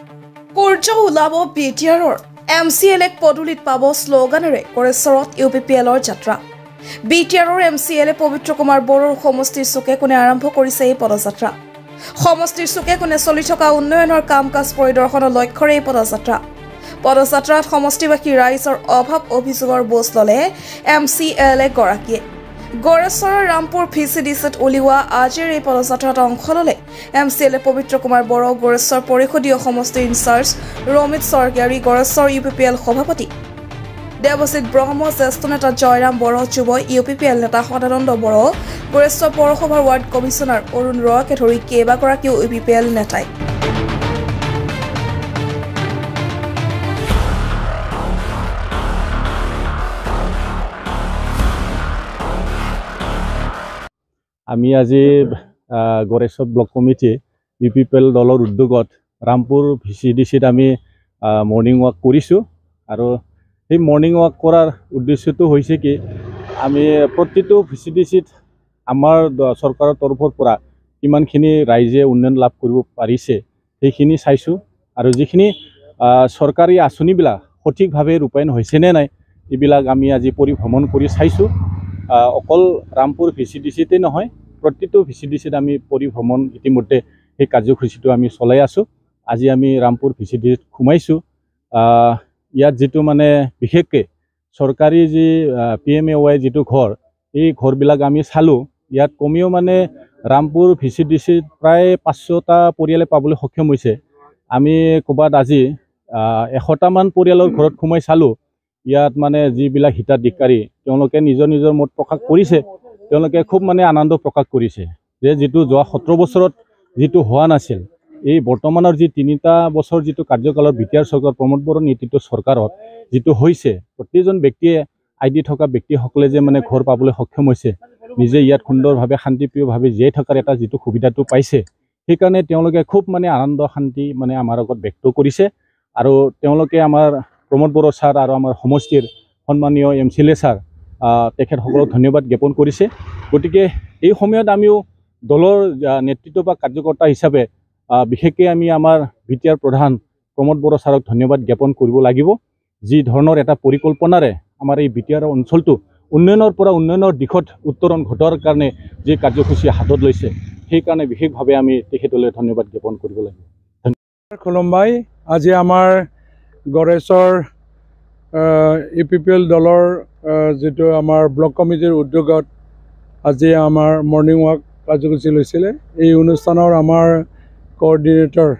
সূৰ্য ওলাব বিটিআৰৰ MCLক পদুলিত পাব শ্লোগানেৰে গড়েশ্বৰত UPPLৰ যাত্ৰা। বিটিআৰৰ MCLে পবিত্ৰ কুমাৰ বড়োৰ সমষ্টিৰ চুকে কোণে আৰম্ভ কৰিছে এই পদযাত্ৰা। সমষ্টিৰ চুকে কোণে চলি থকা উন্নয়নৰ কাম কাজ পৰিদৰ্শনৰ লক্ষ্যৰে এই পদযাত্ৰা। পদযাত্ৰাত সমষ্টিবাসী ৰাইজৰ অভাৱ অভিযোগৰ বোজ ল'লে MCLA গৰাকীয়ে। গড়েশ্বৰৰ ৰামপুৰ VCDCত উলিওৱা আজিৰ এই পদযাত্ৰাত অংশ ল'লে MCLA পবিত্ৰ কুমাৰ বড়ো, গড়েশ্বৰ পৰিষদীয় সমষ্টিৰ ইনচাৰ্জ ৰমিত স্বৰ্গীয়াৰী, গড়েশ্বৰ UPPL সভাপতি দেৱজিৎ ব্ৰহ্ম, জ্যেষ্ঠ নেতা জয়ৰাম বড়ো, যুৱ UPPL নেতা সদানন্দ বড়ো, গড়েশ্বৰ পৌৰসভাৰ ৱাৰ্ড কমিছনাৰ অৰুণ ৰয়কে ধৰি কেইবাগৰাকীও UPPL নেতাই। আমি আজি গড়েশ্বৰ ব্লক কমিটি UPPL দলৰ উদ্যোগত ৰামপুৰ VCDCত আমি মৰ্ণিং ৱাক কৰিছোঁ। আৰু সেই মৰ্ণিং ৱাক কৰাৰ উদ্দেশ্যটো হৈছে কি, আমি প্ৰতিটো VCDCত আমাৰ চৰকাৰৰ তৰফৰ পৰা কিমানখিনি ৰাইজে উন্নয়ন লাভ কৰিব পাৰিছে সেইখিনি চাইছোঁ। আৰু যিখিনি চৰকাৰী আঁচনিবিলাক সঠিকভাৱে ৰূপায়ণ হৈছেনে নাই এইবিলাক আমি আজি পৰিভ্ৰমণ কৰি চাইছোঁ। অকল ৰামপুৰ VCDCতে নহয়, প্ৰতিটো VCDCত আমি পৰিভ্ৰমণ ইতিমধ্যে সেই কাৰ্যসূচীটো আমি চলাই আছোঁ। আজি আমি ৰামপুৰ VCDCত সোমাইছোঁ। ইয়াত যিটো মানে বিশেষকৈ চৰকাৰী যি PMAY যিটো ঘৰ, এই ঘৰবিলাক আমি চালোঁ। ইয়াত কমেও মানে ৰামপুৰ VCDCত প্ৰায় 500টা পৰিয়ালে পাবলৈ সক্ষম হৈছে। আমি ক'ৰবাত আজি 100টামান পৰিয়ালৰ ঘৰত সোমাই চালোঁ। ইয়াত মানে যিবিলাক হিতাধিকাৰী তেওঁলোকে নিজৰ নিজৰ মত প্ৰকাশ কৰিছে। তেওঁলোকে খুব মানে আনন্দ প্ৰকাশ কৰিছে যে যিটো যোৱা 17 বছৰত যিটো হোৱা নাছিল, এই বৰ্তমানৰ যি 3টা বছৰ যিটো কাৰ্যকালৰ বিটিআৰ চৰকাৰ প্ৰমোদ বড়োৰ নেতৃত্বৰ চৰকাৰত যিটো হৈছে, প্ৰতিজন ব্যক্তিয়ে ID থকা ব্যক্তিসকলে যে মানে ঘৰ পাবলৈ সক্ষম হৈছে, নিজে ইয়াত সুন্দৰভাৱে শান্তিপ্ৰিয়ভাৱে জীয়াই থকাৰ এটা যিটো সুবিধাটো পাইছে, সেইকাৰণে তেওঁলোকে খুব মানে আনন্দ শান্তি মানে আমাৰ আগত ব্যক্ত কৰিছে। আৰু তেওঁলোকে আমাৰ প্ৰমোদ বড়ো ছাৰ আৰু আমাৰ সমষ্টিৰ সন্মানীয় MCLA ছাৰ তেখেতসকলক ধন্যবাদ জ্ঞাপন কৰিছে। গতিকে এই সময়ত আমিও দলৰ নেতৃত্ব বা কাৰ্যকৰ্তা হিচাপে বিশেষকৈ আমি আমাৰ বিটিআৰ প্ৰধান প্ৰমোদ বড়ো ছাৰক ধন্যবাদ জ্ঞাপন কৰিব লাগিব। যি ধৰণৰ এটা পৰিকল্পনাৰে আমাৰ এই বিটিআৰ অঞ্চলটো উন্নয়নৰ পৰা উন্নয়নৰ দিশত উত্তৰণ ঘটোৱাৰ কাৰণে যি কাৰ্যসূচী হাতত লৈছে, সেইকাৰণে বিশেষভাৱে আমি তেখেতলৈ ধন্যবাদ জ্ঞাপন কৰিব লাগিব। খুলুমবাই, আজি আমাৰ গড়েশ্বৰ UPPL দলৰ যিটো আমাৰ ব্লক কমিটিৰ উদ্যোগত আজি আমাৰ মৰ্ণিং ৱাক কাৰ্যসূচী লৈছিলে। এই অনুষ্ঠানৰ আমাৰ কোঅৰ্ডিনেটৰ,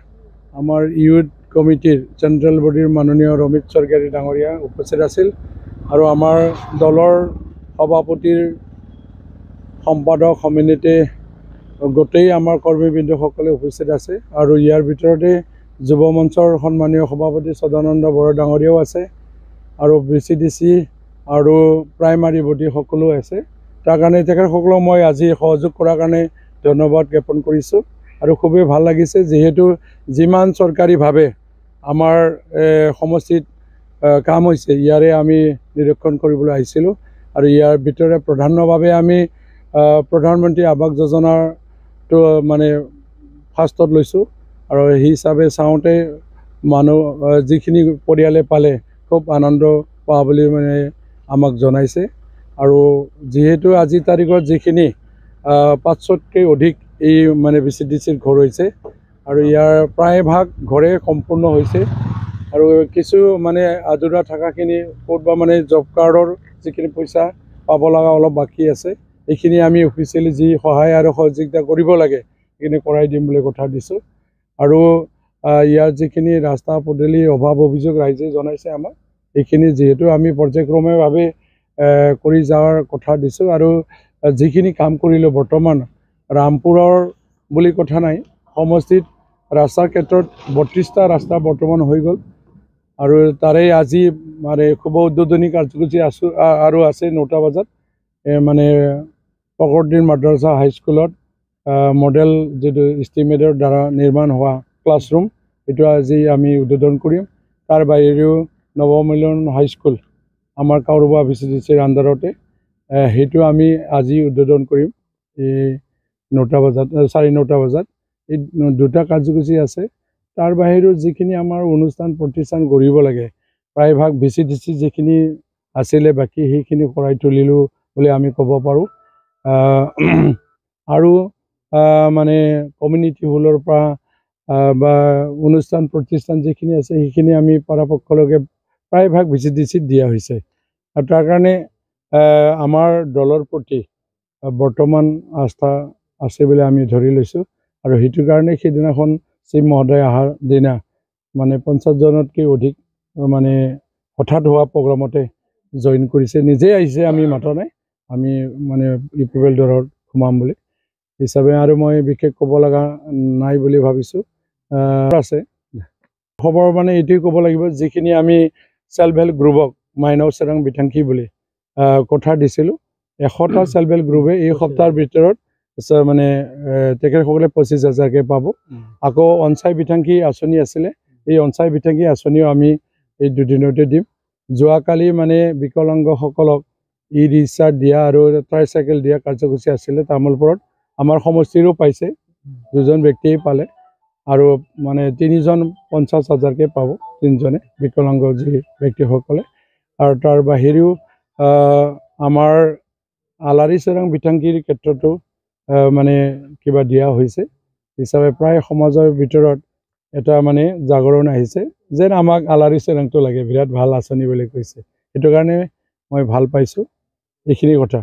আমাৰ ইউথ কমিটিৰ চেণ্ট্ৰেল বডিৰ মাননীয় ৰমিত স্বৰ্গীয়াৰী ডাঙৰীয়া উপস্থিত আছিল। আৰু আমাৰ দলৰ সভাপতিৰ সম্পাদক সমিতিতে গোটেই আমাৰ কৰ্মীবৃন্দসকলে উপস্থিত আছে। আৰু ইয়াৰ ভিতৰতে যুৱ মঞ্চৰ সন্মানীয় সভাপতি সদানন্দ বড়ো ডাঙৰীয়াও আছে, আৰু VCDC আৰু প্ৰাইমাৰী বডি সকলো আছে। তাৰ কাৰণে তেখেতসকলক মই আজি সহযোগ কৰাৰ কাৰণে ধন্যবাদ জ্ঞাপন কৰিছোঁ। আৰু খুবেই ভাল লাগিছে, যিহেতু যিমান চৰকাৰীভাৱে আমাৰ সমষ্টিত কাম হৈছে ইয়াৰে আমি নিৰীক্ষণ কৰিবলৈ আহিছিলোঁ। আৰু ইয়াৰ ভিতৰে প্ৰধানভাৱে আমি প্ৰধানমন্ত্ৰী আৱাস যোজনাটো মানে ফাৰ্ষ্টত লৈছোঁ। আৰু সেই হিচাপে চাওঁতে মানুহ যিখিনি পৰিয়ালে পালে খুব আনন্দ পোৱা বুলি মানে আমাক জনাইছে। আৰু যিহেতু আজিৰ তাৰিখত যিখিনি 500তকৈ অধিক এই মানে VCDCৰ ঘৰ হৈছে, আৰু ইয়াৰ প্ৰায়ভাগ ঘৰে সম্পূৰ্ণ হৈছে। আৰু কিছু মানে আধৰুৱা থকাখিনি ক'ৰবাত মানে জব কাৰ্ডৰ যিখিনি পইচা পাব লগা অলপ বাকী আছে, এইখিনি আমি অফিচিয়েলি যি সহায় আৰু সহযোগিতা কৰিব লাগে সেইখিনি কৰাই দিম বুলি কথা দিছোঁ। আৰু ইয়াৰ যিখিনি ৰাস্তা পদূলি অভাৱ অভিযোগ ৰাইজে জনাইছে আমাক, এইখিনি যিহেতু আমি পৰ্যায়ক্ৰমেভাৱে কৰি যোৱাৰ কথা দিছোঁ। আৰু যিখিনি কাম কৰিলোঁ বৰ্তমান ৰামপুৰৰ বুলি কথা নাই, সমষ্টিত ৰাস্তাৰ ক্ষেত্ৰত 32টা ৰাস্তা বৰ্তমান হৈ গ'ল। আৰু তাৰে আজি মানে শুভ উদ্বোধনী কাৰ্যসূচী আৰু আছে 9টা বজাত মানে ফকৰুদ্দিন মাদ্ৰাছা হাইস্কুলত মডেল যিটো ইষ্টিমেটৰ দ্বাৰা নিৰ্মাণ হোৱা ক্লাছৰুম, এইটো আজি আমি উদ্বোধন কৰিম। তাৰ বাহিৰেও নৱমিলন হাইস্কুল আমাৰ কাউৰবা VCDCৰ আণ্ডাৰতে, সেইটো আমি আজি উদ্বোধন কৰিম এই 9টা বজাত 9:30 বজাত। এই 2টা কাৰ্যসূচী আছে। তাৰ বাহিৰেও যিখিনি আমাৰ অনুষ্ঠান প্ৰতিষ্ঠান কৰিব লাগে প্ৰায়ভাগ VCDC যিখিনি আছিলে বাকী সেইখিনি কৰাই তুলিলোঁ বুলি আমি ক'ব পাৰোঁ। আৰু মানে কমিউনিটি হলৰ পৰা বা অনুষ্ঠান প্ৰতিষ্ঠান যিখিনি আছে সেইখিনি আমি পৰাপক্ষলৈকে প্ৰায়ভাগ VCDCত দিয়া হৈছে। আৰু তাৰ কাৰণে আমাৰ দলৰ প্ৰতি বৰ্তমান আস্থা আছে বুলি আমি ধৰি লৈছোঁ। আৰু সেইটো কাৰণে সেইদিনাখন চিফ মহোদয় অহাৰ দিনা মানে 50 জনতকৈ অধিক মানে হঠাৎ হোৱা প্ৰগ্ৰামতে জইন কৰিছে, নিজেই আহিছে, আমি মাতা নাই, আমি মানে UPPL দলত সোমাম বুলি হিচাপে। আৰু মই বিশেষ ক'ব লগা নাই বুলি ভাবিছোঁ। আছে খবৰ মানে এইটোৱে ক'ব লাগিব, যিখিনি আমি সেল্ফ হেল্প গ্ৰুপক মাইনৱ চেৰাং বিথাংখী বুলি কথা দিছিলোঁ, 100টা সেল্ফ হেল্প গ্ৰুপে এই সপ্তাহৰ ভিতৰত মানে তেখেতসকলে 25,000কৈ পাব। আকৌ অঞ্চাই বিথাংখী আঁচনি আছিলে, এই অঞ্চাই বিথাংখী আঁচনিও আমি এই দুদিনতে দিম। যোৱাকালি মানে বিকলাংগসকলক ই-ৰিক্সা দিয়া আৰু ট্ৰাইচাইকেল দিয়া কাৰ্যসূচী আছিলে তামোলপুৰত, আমাৰ সমষ্টিৰো পাইছে, 2জন ব্যক্তিয়ে পালে। আৰু মানে 3জন 50,000কৈ পাব, 3জনে বিকলাংগ যি ব্যক্তিসকলে। আৰু তাৰ বাহিৰেও আমাৰ আলাৰী চেৰাং বিথাংখীৰ ক্ষেত্ৰতো মানে কিবা দিয়া হৈছে হিচাপে প্ৰায় সমাজৰ ভিতৰত এটা মানে জাগৰণ আহিছে যেন আমাক আলাৰী চেৰাংটো লাগে, বিৰাট ভাল আঁচনি বুলি কৈছে। সেইটো কাৰণে মই ভাল পাইছোঁ। এইখিনি কথা।